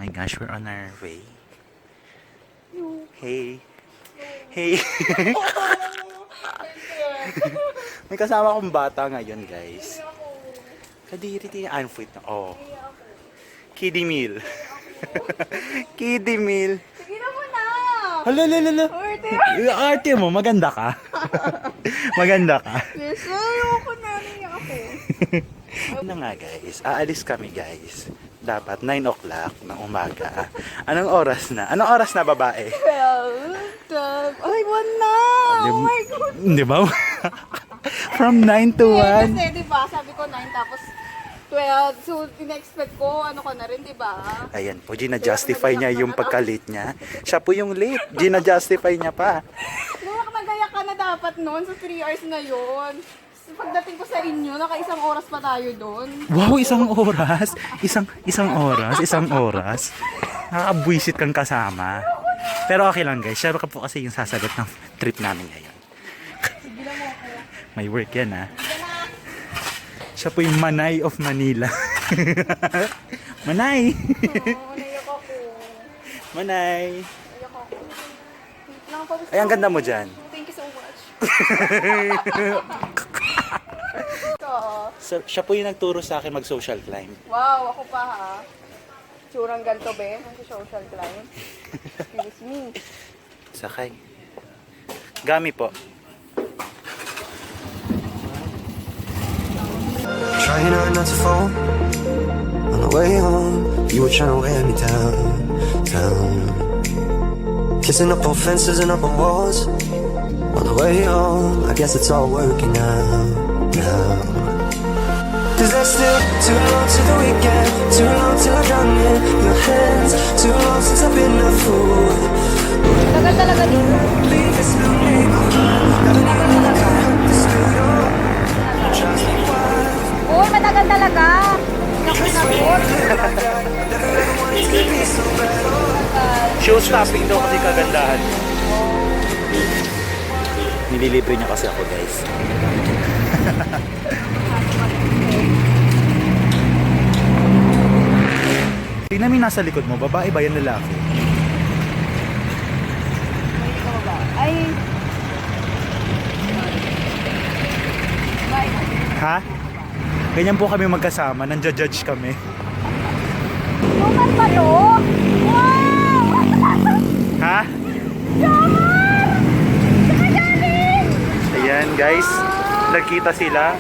My gosh, we're on our way. Hey. Hey. May kasama akong bata ngayon, guys. Kadiri ang foot na. Oh. Kiddie meal. Kiddie meal. Sige na mo na! Hala. Arte mo, maganda ka. Maganda ka. Yes, ayoko na. Naiyak ako. Ano nga, guys? Aalis kami, guys. Dapat 9 o'clock ng umaga. Anong oras na? Anong oras na, babae? 12. Ay, 1 na! Oh my God! Di ba? From 9 to 1. Kasi, di ba, sabi ko 9 tapos 12. So, in-expect ko, ano ko na rin, di ba? Ayan po, gina-justify niya yung pagka-late niya. Siya po yung late. Gina-justify niya pa. Nagayak ka na dapat noon. So, 3 hours na yun. So, pagdating ko sa inyo, naka-1 oras pa tayo doon. Wow, 1 oras. Isang oras. Nakakabwisit kang kasama. Pero okay lang, guys. Siya ka po kasi yung sasagot ng trip namin ngayon. Sige na mo ako. May work yan, ha? Siya po yung Manay of Manila. Manay! Oo, naiyak ako. Manay! Naiyak ako. Wait lang, pawis Ay, ang ako. ganda mo dyan. Thank you so much. Siya po yung nagturo sa akin mag-social climb. Wow, ako pa ha. Tsurang ganito be, sa social climb. Excuse me. Sakay. Gami po. Trying hard not to fall. On the way home, you were trying to wear me down. Kissing up on fences and up on walls. On the way home, I guess it's all working out now. Cause there's still too long to the weekend, too long till I drown in your hands, too long since I've been a fool. Tagal talaga dito. Leave this lonely, haven't even understood. Trust me, why? Uy, matagal talaga. Nakot. Show stopping daw kasi kagandahan. Nililibre niya kasi ako, guys. Tingnan mo yung nasa likod mo, babae ba yan, lalaki? Ay. Ha? Ganyan po kami magkasama, nandiya-judge kami. Luman pa to? Wow! Ha? Yaman! Nakagaling! Ayan, guys. Nagkita sila.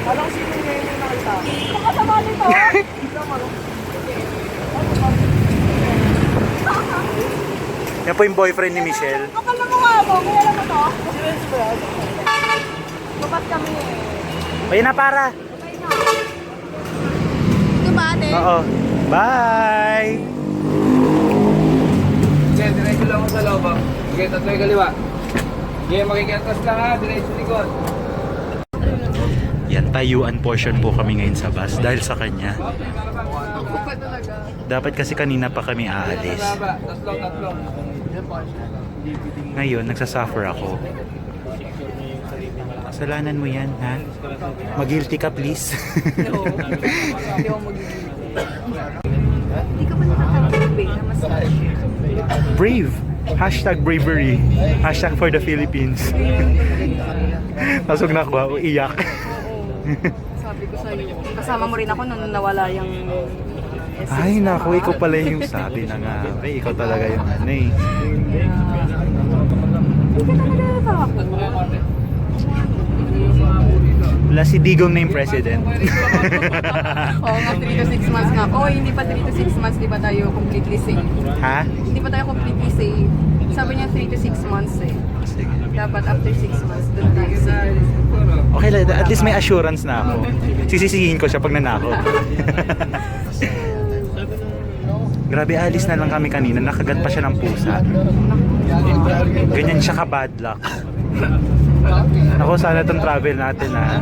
Walang sino ngayon yung nakita. Nakasama nito? Yan po yung boyfriend ni Michelle. Kapal na mukha mo, kaya lang mo to? Lupat kami eh. Ayun na, para. Okay na. Ito ba ate? Oo. Bye! Sige, diretso lang ako sa loob. Sige, tatlo yung kaliwa. Sige, makikiatas lang ha, diretso likod. Yan, tayuan portion po kami ngayon sa bus dahil sa kanya. Lupat talaga. Dapat kasi kanina pa kami aalis. Baba, tatlo. Ngayon, nagsasuffer ako. Kasalanan mo yan, ha? Mag-guilty ka, please. No. Hindi ako magiging. Hindi ka ba nakakatubig na massage? Brave! Hashtag bravery. Hashtag for the Philippines. Tapos huwag nakuha, iyak. Sabi ko sa'yo. Kasama mo rin ako nung nawala yung essence. Ay, naku, ikaw pala yung sabi na nga. Ay, ikaw talaga yung ano eh. Hindi ka talaga natakot. Wala si Digong na yung president. Oo nga, 3 to 6 months nga. Oh, hindi pa 3 to 6 months, di pa tayo completely safe. Ha? Hindi pa tayo completely safe. Sabi niya 3 to 6 months eh. Sige. Dapat after 6 months, doon tayo safe. Okay lang, at least may assurance na ako. Sisisihin ko siya pag nanakot. Grabe, alis na lang kami kanina. Nakagat pa siya ng pusa. Ganyan siya ka bad luck. Ako, sana itong travel natin ha.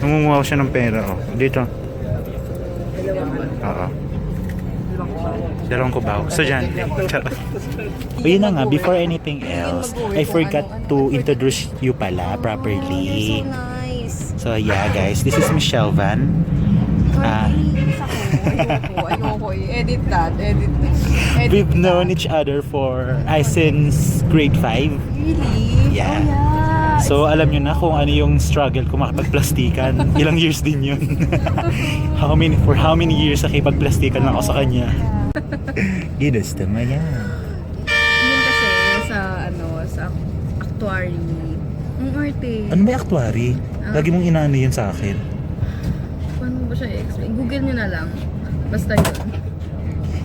Namumuhaw siya ng pera. Oh. Dito. Oo. Dalawang kubaw. So dyan. O yun na nga, before anything else, I forgot to introduce you pala properly. Nice. So yeah guys, this is Michelle Van. Ikaw Isa ko. Ayoko. Edit that. Edit We've that. known each other since grade 5. Really? Yeah. Oh, yeah. So alam nyo na kung ano yung struggle ko makipagplastikan. Ilang years din yun. For how many years nakipagplastikan lang ako sa kanya. Ginusto mo yan. Yun kasi sa actuary. Ang arte. Ano ba yung actuary? Lagi mong inaano yun sa akin. Paano ba siya i-explain? Google nyo na lang. Basta yun.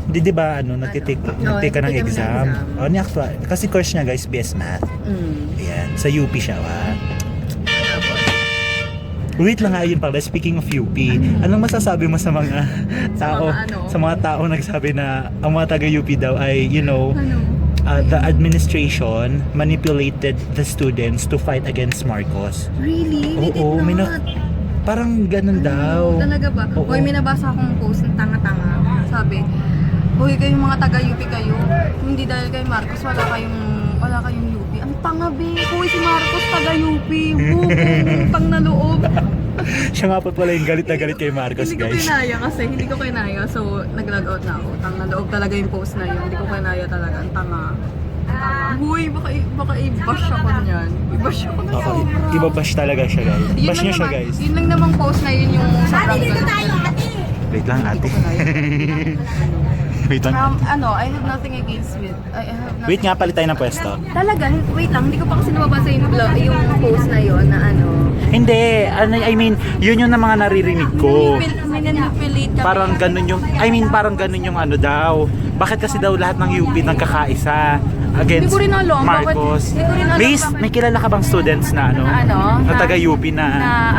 Hindi, di ba, nagtitake ka ng nagtitake kami ng exam? exam. Ni actuary. Kasi course niya guys, BS Math. Ayan, sa UP siya, Wait lang nga yun pala, speaking of UP, anong masasabi mo sa mga tao, sa mga tao nagsabi na ang mga taga-UP daw ay, Ano? the administration manipulated the students to fight against Marcos. Really? We did Oo, not. parang ganun daw. Talaga ba? Oo. Hoy, may nabasa akong post ng tanga-tanga. Sabi, hoy, kayong mga taga-UP kayo, hindi dahil kay Marcos, wala kayong UP. Ang tanga, be. Hoy, si Marcos taga-UP. Utang na loob. Siya nga po pala yung galit na galit kay Marcos, Hindi ko guys. kinaya kasi, hindi ko kinaya. So, nag-log out na ako. Utang na loob talaga yung post na yun. Hindi ko kinaya talaga. Ang tanga. Hoy, baka i-bash ako niyan. I-bash ako na Oo, sobra. ibabash talaga siya, guys. Yun Bash lang niya siya, naman- guys. Yun lang namang post na yun yung sobrang galit. Wait lang, ate. Wait lang. I have nothing against with. I have nothing. Wait nga, palit tayo ng pwesto. Talaga, wait lang, hindi ko pa kasi nababasa yung post na yon na Hindi, I mean, yun yung na mga naririnig ko. manipulate kami. Parang ganun yung daw. Bakit kasi daw lahat ng UP nagkakaisa against Hindi ko rin alam, Marcos? Hindi ko rin alam Base, bakit. may kilala ka bang students na na taga-UP na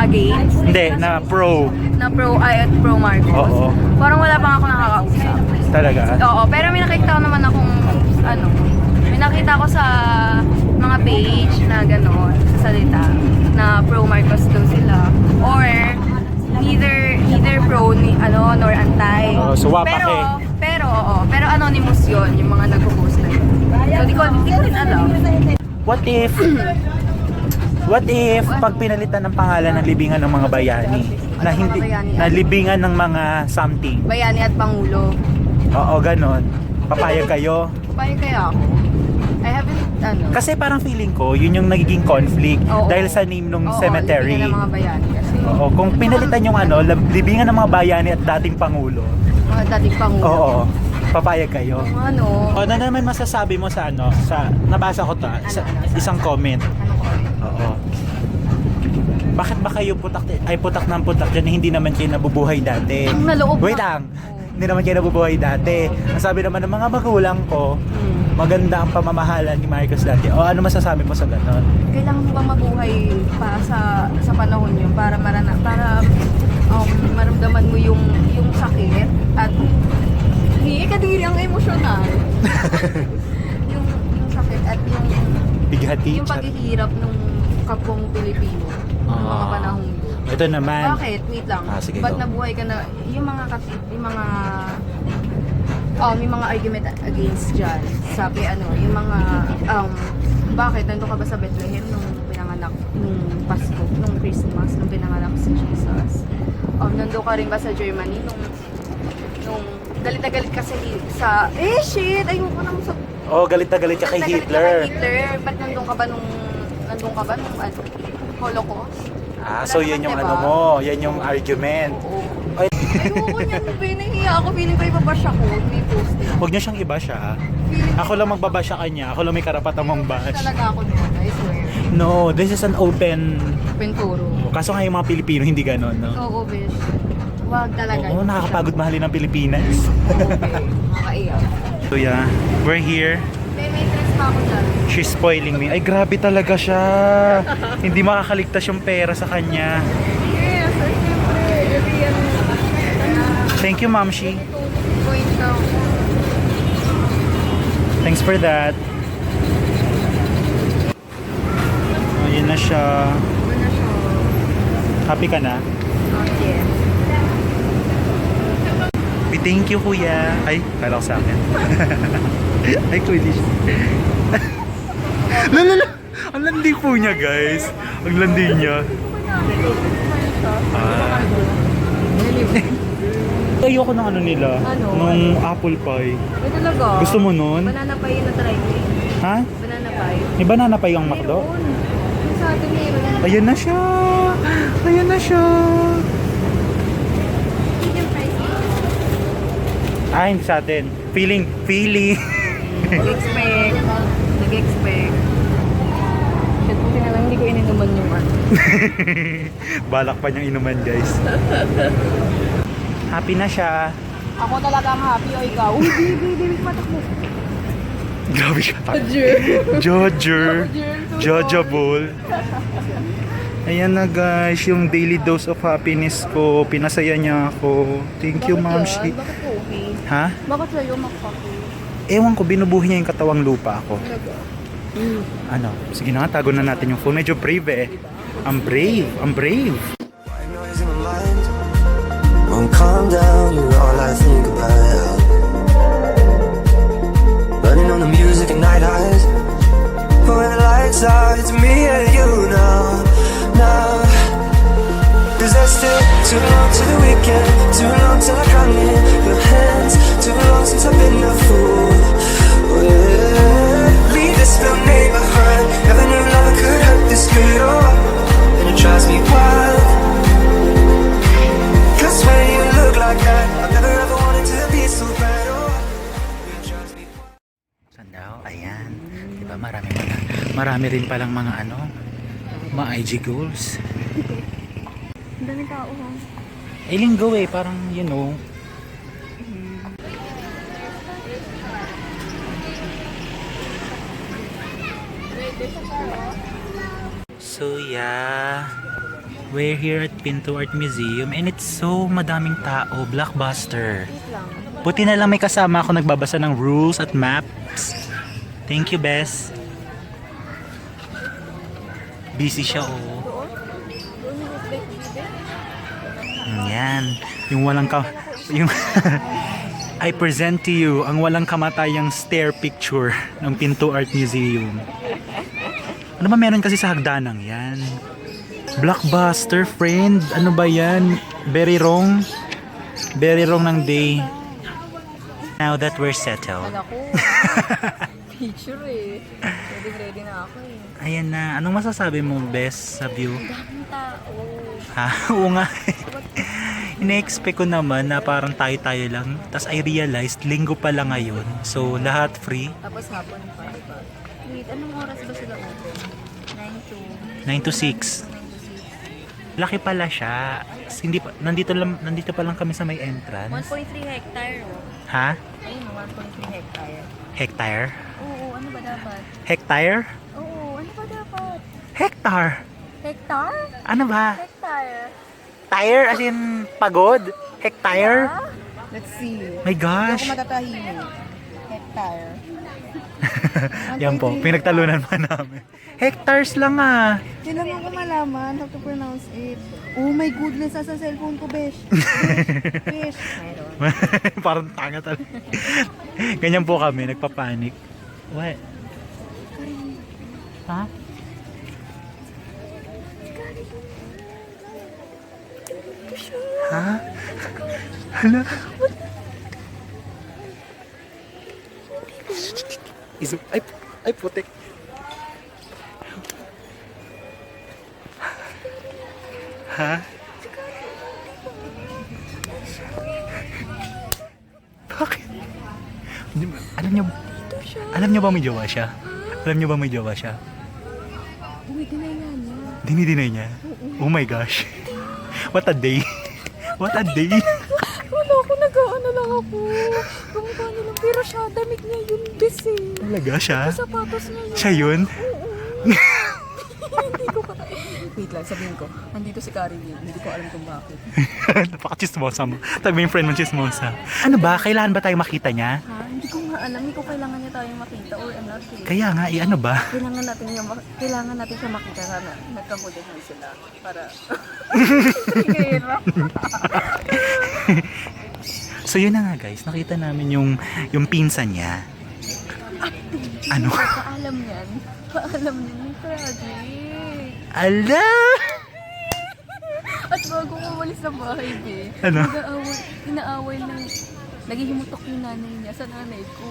against? hindi, na pro? Na pro Marcos? Oo. Parang wala pang ako nakakausap. Talaga? Oo, pero may nakita ko naman akong, may nakita ko sa mga page na gano'n, sa salita, na pro Marcos daw sila. Or, neither pro nor anti. So wapa ka eh. Pero anonymous yun, yung mga nagpo-post na yun. So, di ko rin alam. What if pag pinalitan ng pangalan ng libingan ng mga bayani na hindi bayani? na libingan ng mga something? Bayani at Pangulo. Oo, ganon. Papayag kayo? Paano kaya ako? I haven't, Kasi parang feeling ko, yun yung nagiging conflict Oo. dahil sa name ng Oo, cemetery. libingan ng mga bayani kasi. Oo, kung pinalitan yung libingan ng mga bayani at dating pangulo. Mga dating Pangulo. Oo, papayag kayo. Ano Ano naman masasabi mo sa sa nabasa ko sa isang comment. Ano ko eh? Oo. Bakit ba kayo putak ng putak dyan na hindi naman kayo nabubuhay dati? Ang naloob Wait na- lang. Hindi naman kayo nabubuhay dati. Ang sabi naman ng mga magulang ko, maganda ang pamamahala ni Marcos dati. O ano masasabi mo sa ganon? Kailangan mo ba mabuhay pa sa panahon yun para maramdaman mo yung sakit at kadiri ang emosyonal. yung sakit at Bighati. yung paghihirap ng kapwang Pilipino ng mga panahon yun. Ito naman. Bakit? Wait lang. Sige, Ba't go. nabuhay ka na may mga argument against dyan. Sabi yung mga bakit nandun ka ba sa Bethlehem nung pinanganak nung Pasko, nung Christmas, nung pinanganak si Jesus? Nandun ka rin ba sa Germany nung galit na galit kasi sa ayoko nang sa Galit na galit ka kay galit na Hitler. kay Hitler. Ba't nandun ka ba nung Holocaust? So yun yung Diba? yan yung argument. Oo. Ay, Ayoko niyan, nahihiya ako. Feeling ko ibabash ako. May post din. huwag niyo siyang iba siya. Ako lang magbabash sa kanya. Ako lang may karapatan mong bash. Talaga ako noon, I swear. No, this is an open... Penturo. Kaso nga yung mga Pilipino, hindi ganon, no? Oo, besh. Wag talaga. Oo, nakakapagod mahalin ng Pilipinas. Oo, nakakaiyak. So yeah, we're here. May dress pa ako dyan. She's spoiling me. Ay, grabe talaga siya. Hindi makakaligtas yung pera sa kanya. Yes, at syempre, Thank you, Ma'am Shi. point daw. Thanks for that. Ayun na siya. Ano na siya? Happy ka na? Yes. Thank you, kuya. Ay, kala ko sa akin. Ay, kuya. Lala! Ang landi po niya, guys. Ang landi niya. Ayoko ng ano nila. Ano? Nung apple pie. Ay, talaga? Gusto mo nun? Banana pie yun na try ko eh. Ha? Banana pie. May banana pie yung McDo? Meron. Yung sa atin meron. Ayan na siya! Ayan na siya! Medium price. Ah, hindi sa atin. Feeling. Nag-expect. Shit, buti na lang hindi ko ininuman yung ano. Balak pa niyang inuman, guys. Happy na siya. Ako talaga ang happy o ikaw. Uy, baby, patakbo. Grabe siya. Judger. Judgeable. Ayan na guys, yung daily dose of happiness ko. Pinasaya niya ako. Thank you, Ma'am Shi. Bakit okay? Ha? Bakit sa'yo makakapi? Ewan ko, binubuhay niya yung katawang lupa ako. Ano? Sige na nga, tago na natin yung phone. Medyo brave eh. I'm brave. White noise in my mind. Won't calm down, you're all I think about. Running on the music at night highs. But when the lights out, it's me and you now. Cause there's still too long to the weekend. Too long till I come in your hands. Too long since I've been a fool. Oh, yeah. Leave this little neighborhood. Never knew love could hurt this good. Oh, and it drives me wild. Cause when you look like that, I've never ever wanted to be so bad. Oh, it drives me wild. Sandaw, ayan. Diba marami rin palang mga ano, mga IG goals. Ang dami tao ha. Eh, linggo eh, parang you know. So yeah, we're here at Pinto Art Museum and it's so madaming tao, blockbuster. Wait lang. Buti na lang may kasama ako nagbabasa ng rules at maps. Thank you, Bes. Busy siya, oh. Doon yung expect bibe. Yan. Yung walang yung I present to you ang walang kamatayang stair picture ng Pinto Art Museum. Ano ba meron kasi sa hagdanang yan? Blockbuster, friend. Ano ba yan? Very wrong. Very wrong ng day. Now that we're settled. Alam ko. Picture eh. Ready na ako eh. Ayan na. Anong masasabi mo, best sa view? Daming tao. Ha? Oo nga. Ina-expect ko naman na parang tayo-tayo lang. Tapos I realized, linggo pa lang ngayon. So, lahat free. Tapos hapon pa, diba? Wait, anong oras ba sila open? 9 to 6. Laki pala siya. Hindi pa, nandito pa lang kami sa may entrance. 1.3 hectare oh. Ha? Ayun, 1.3 hectare. Hectare? Oo, ano ba dapat? Hectare? Oo, ano ba dapat? Hectare? Hectare? Ano ba? Hectare. Tire as in pagod? Hectare? Ah? Let's see. My gosh. Hindi ako matatahimik. Hectare. Yan po, pinagtalunan pa namin. Hectares lang ah. Kailangan ko malaman how to pronounce it. Oh my goodness, nasa cellphone ko, besh. Besh. Meron. Parang tanga talaga. Ganyan po kami, nagpapanik. What? Ha? Ha? Hala? Ay putik. Ha? Bakit? Alam niyo ba may jowa siya? Alam niyo ba may jowa siya? Uy, dinay nga niya. Dinay niya? Oh my gosh. What a day. What a day. Wala ako, nag-ano lang ako. Kamukha niya lang. Pero siya, damit niya yun, bes eh. Talaga siya? Sapatos niya yun. Siya yun? Hindi ko kata. Wait lang, sabihin ko. Andito si Carrie Lee. Hindi ko alam kung bakit. Napaka-chismosa mo. Tabi yung friend mo chismosa. Ano ba? Kailangan ba tayo makita niya? Ha? Hindi ko nga alam. Hindi ko kailangan niya tayong makita or not eh. Kaya nga, ano ba? Kailangan natin siya makita na nagkahulihan sila para So yun na nga guys, nakita namin yung pinsan niya. Ano? Paalam yan. Paalam yan yung tragic. Ala! At bago ko umalis sa bahay, be. Ano? Inaaway ng... Naghihimutok yung nanay niya sa nanay ko.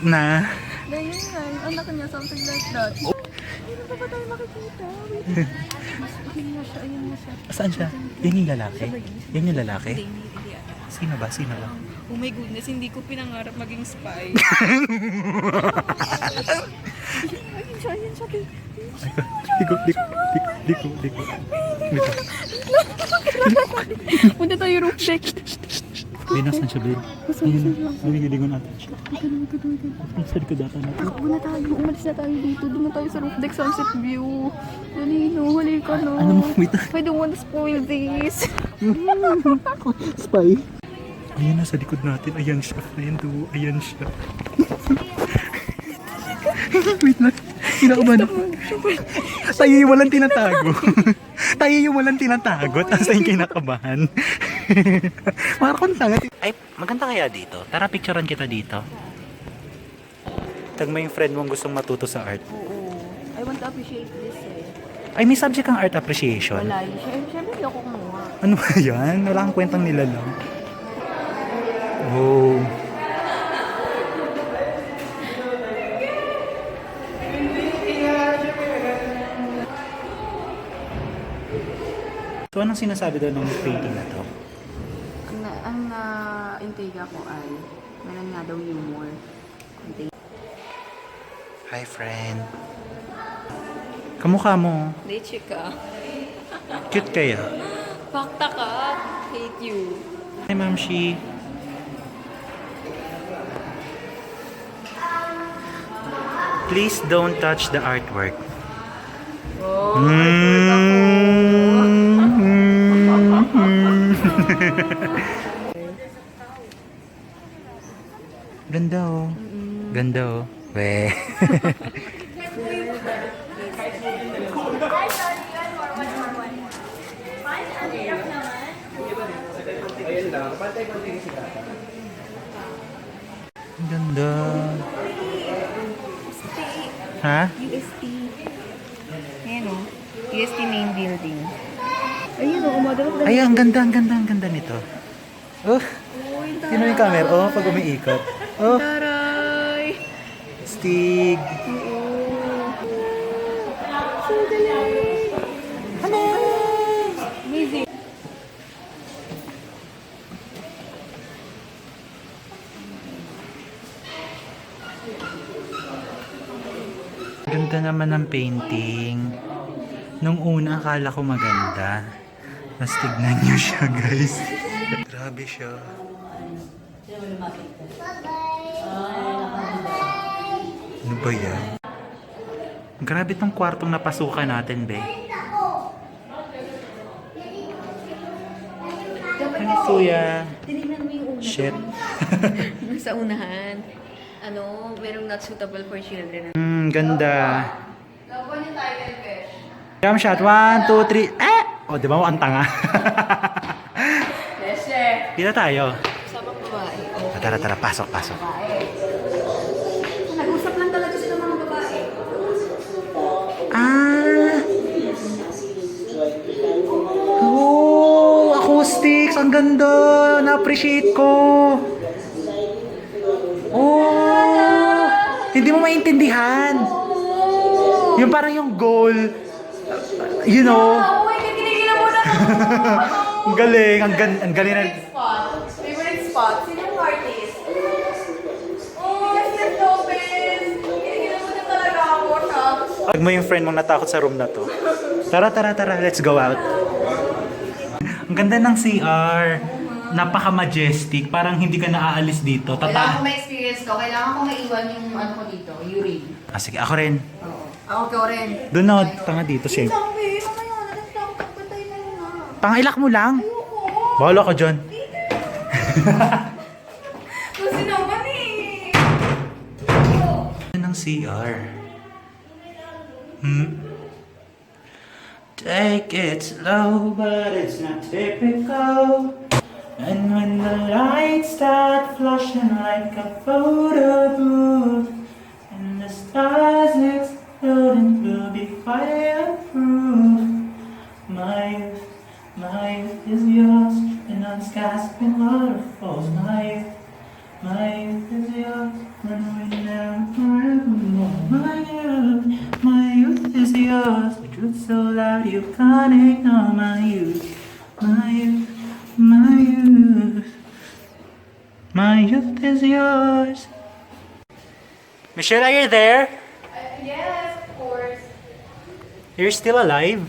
Na? Dahil nga, yung anak niya, something like that. Hindi pa ba tayo makikita? Wait. Ayun nga siya, ayun nga siya. Saan siya? Yan yung lalaki? Yan yung lalaki? Hindi. Sino ba? Sino ba? Oh my goodness, hindi ko pinangarap maging spy. Ayun siya, babe. Diko. Punta tayo roof deck. Venus na siya, babe. Naligilingon natin siya. Sa likod data natin. Takbo na tayo, umalis na tayo dito. Doon na tayo sa roof deck sunset view. Dali no, halika no. Ano mo, wait. I don't want to spoil this. Spy. Ayan na sa likod natin. Ayan siya, friend. Oh. Ayan siya. Wait lang. Kinakabahan ako. Tayo yung walang tinatago. Tayo yung walang tinatago. Tapos yung kinakabahan. Parang kung tanga. Ay, maganda kaya dito. Tara, picturean kita dito. Tag mo yung friend mong gustong matuto sa art. Oo. I want to appreciate this eh. Ay, may subject kang art appreciation. Wala yun. Siyempre hindi ako kumuha. Ano ba yan? Wala kang kwentang nilalang. Oh. So, anong sinasabi daw ng painting na to? Ang na-intriga ko ay meron nga daw humor. Hi, friend. Kamukha mo. Hindi, chika. Cute kaya. Fakta ka. Hate you. Hi, Ma'am Shi. Please don't touch the artwork. Oh, Ganda oh. Ganda oh. Weh. Ganda. Ha? UST. Ayan o. UST main building. Ayun o, umadalap na. Ay, ang ganda nito. Oh, sino yung camera? Oh, pag umiikot. Oh, Taray! Stig. Oo. So galing! Hello! Amazing! Ganda naman ng painting. Nung una, akala ko maganda. Mas tignan nyo siya, guys. Grabe siya. Ano ba yan? Grabe tong kwartong napasukan natin, be. Ano, kuya? Tinignan mo yung una. Shit. Sa unahan. Ano, merong not suitable for children. Ganda. Jump shot. 1, 2, 3. Eh! O, di ba mo ang tanga? Yes, sir. Dito tayo. Sabang babae. Tara, pasok. Nag-usap lang talaga sila mga babae. Ah! Oh, acoustics. Ang ganda. Na-appreciate ko. Oh! Hindi mo maintindihan. Yung parang yung goal. You know. Oh my God, kinikilan mo na Ang galing. Ang galing na. Favorite spot? Sino yung artist? Oh, Steph Lopez! Kinikilan mo na talaga ako, Shams. Pag mo yung friend mong natakot sa room na to. Tara. Let's go out. Ang ganda ng CR. Napaka-majestic. Parang hindi ka naaalis dito. Kailangan ko ma-experience to. Kailangan ko maiwan yung ano ko dito, urine. Ah, sige. Ako rin. Oo. Ako ko rin. Doon na. Tanga dito, Shane. Sabi, mamaya na lang ako. Pagpatay na yun na. Pangailak mo lang. Ayoko. Bahala ka dyan. Kasi naman eh. Ng CR. Take it slow, but it's not typical. And when the lights start flashing like a photo booth, and the stars exploding will be fireproof. My youth is yours, and unscaping waterfalls. My youth is yours, when we never forevermore. My youth is yours, the truth so loud you can't ignore. My youth, my youth, my youth. My youth is yours. Michelle, are you there? Yes, of course. You're still alive?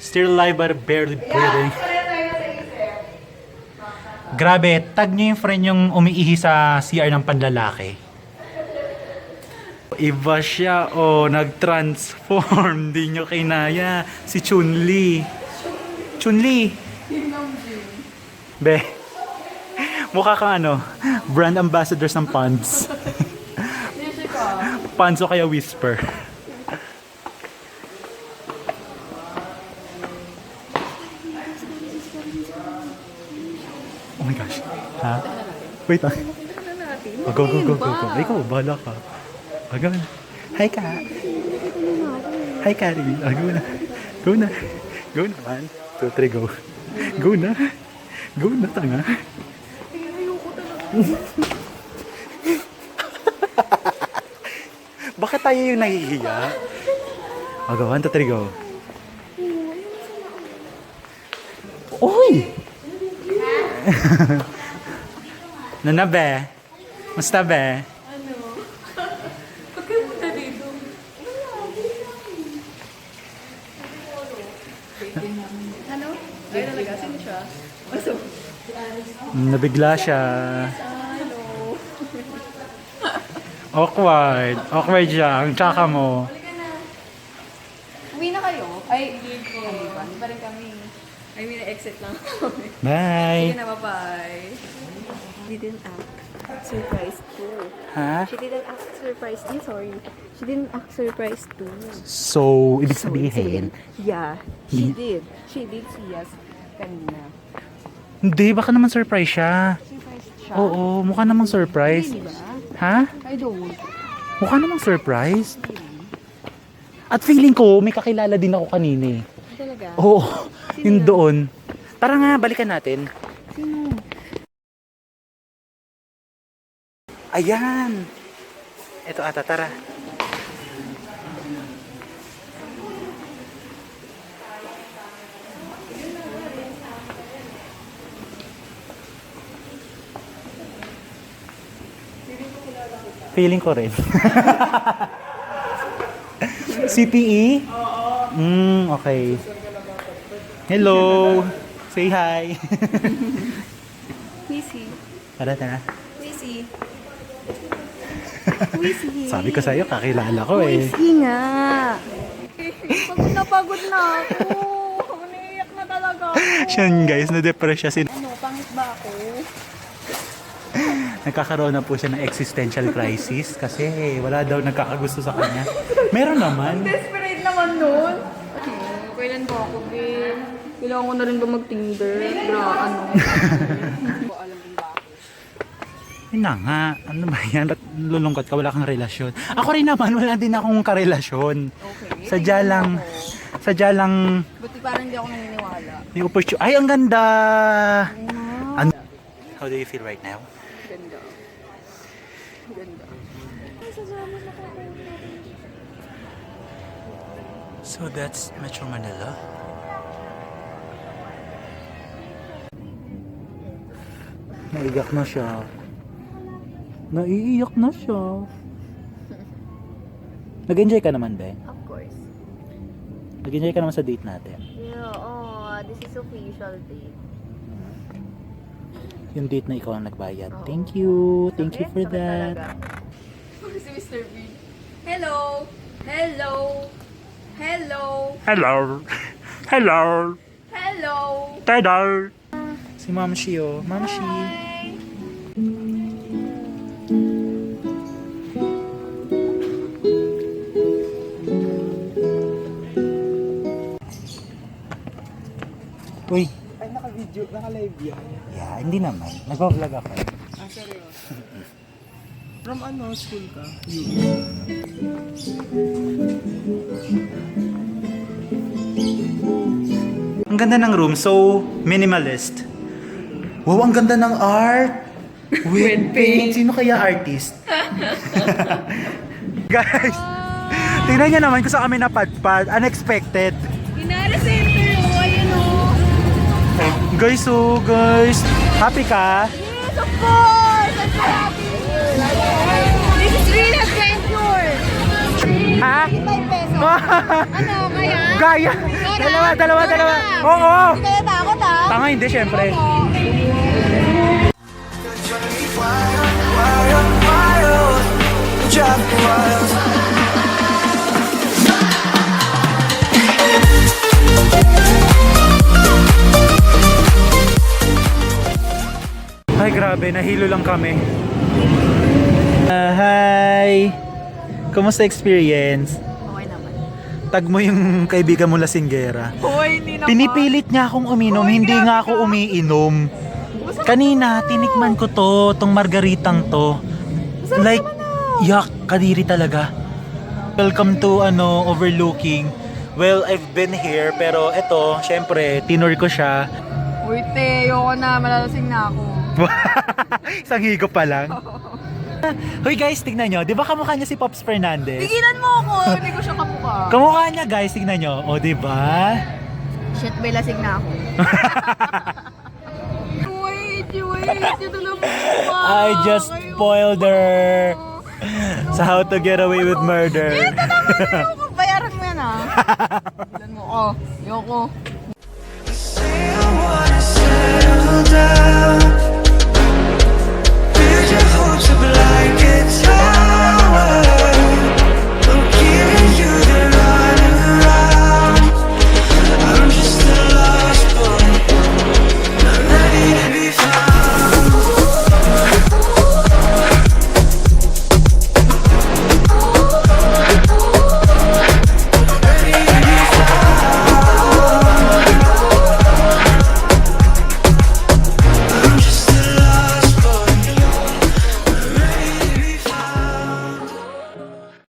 Still alive but barely breathing. Grabe, tag niyo yung friend yung umiihi sa CR ng panlalaki. Iba siya, nag-transform. Di nyo kinaya. Si Chun-Li. Chun-Li! Be, mukha kang brand ambassadors ng Pond's. Pond's o kaya Whisper. Oh my gosh. Ha? Wait lang. Oh, go. Ikaw, bahala ka. Go na. Hi, ka. Hi, Kari. Go na. Go na. 1, 2, 3, go. Go na. Go na, tanga. Bakit tayo yung nahihiya? Go, 1, 2, 3, go. Uy! Nana, be? Musta, be? Ay, talaga, sino siya? Nabigla siya. Awkward siya. Ang tsaka mo. Uwi na kayo? Ay, hindi pa. Hindi pa rin kami. I mean, exit lang kami. Bye! Sige na, bye-bye. She didn't act surprised too. Ha? She didn't act surprised too, sorry. She didn't act surprised too. So, ibig sabihin, Yeah, she did. She did see us kanina. hindi, baka naman surprise siya. Surprised siya? Oo, mukha namang surprise. Really ba? Ha? I don't. Mukha namang surprise. At feeling ko, may kakilala din ako kanina eh. Talaga? Oo, Sino yun yan? doon. Tara nga, balikan natin. Sino? Ayan! Ito ata, tara. Feeling ko rin. CPE? Okay. Hello! Say hi! Wheezy. Tara. Wheezy. Wheezy. Sabi ko sa'yo, kakilala ko eh. Wheezy nga. Napagod na ako. Umiiyak na talaga ako. Siyan guys, na-depress siya. Pangit ba ako? Nagkakaroon na po siya ng existential crisis kasi wala daw nagkakagusto sa kanya. Meron naman. Desperate naman nun. Kailan ba ako, babe? Kailangan ko na rin ba mag-Tinder? Hindi ko alam kung bakit. Yun na nga. Ano ba yan? Ba't lulungkot ka? Wala kang relasyon. Ako rin naman, wala din akong karelasyon. Okay. Sadya lang. Buti parang hindi ako naniniwala. May opportunity. Ay, ang ganda! How do you feel right now? Ganda. So that's Metro Manila. Naiiyak na siya. Nag-enjoy ka naman, be? Of course. Nag-enjoy ka naman sa date natin. Yeah, this is official date. Yung date na ikaw ang nagbayad. Thank you. Thank you for that. Si Mr. Bean. Hello! Hello! Hello! Hello. Hello. Hello! Hello. Si Ma'am Shi, oh. Ma'am Shi. Hi! Uy. Ay, naka-video, naka-live yan. Yeah, hindi naman. Nag-vlog ako. Ah, seryoso? From school ka? Ang ganda ng room, so minimalist. Wow, ang ganda ng art! With paint. Sino kaya artist? Guys, tingnan niyo naman kung saan kami napadpad. Unexpected. Inara Center, oh, ayun oh. Guys, guys. Happy ka? Yes, of course! I'm so happy! This is real adventure! Ha? 35 pesos. Ano, kaya? Gaya! Dalawa. Oo! Hindi kayo takot ha? Tanga, hindi, syempre. Drive me wild. Ay, grabe. Nahilo lang kami. Hi! Kumusta experience? Okay naman. Tag mo yung kaibigan mo lasinggera. Hoy, hindi naman. Pinipilit niya akong uminom, Uy, hindi grabe nga ka. ako umiinom. Kanina, tinikman ko to, tong margaritang to. Like, yak, kadiri talaga. Welcome to, overlooking. Well, I've been here, pero eto, syempre, tinur ko siya. Uy, te, ayoko na. Malalasing na ako. Isang higop pa lang. Hoy guys, tignan nyo. Di ba kamukha niya si Pops Fernandez? Tigilan mo ako. Hindi ko siya kamukha. Kamukha niya guys, tignan nyo. O, di ba? Shit, may lasing na ako. Wait, ito lang mo. I just spoiled her sa How to Get Away with Murder. Bayaran mo yan ah. Tigilan mo. Oh, ayoko.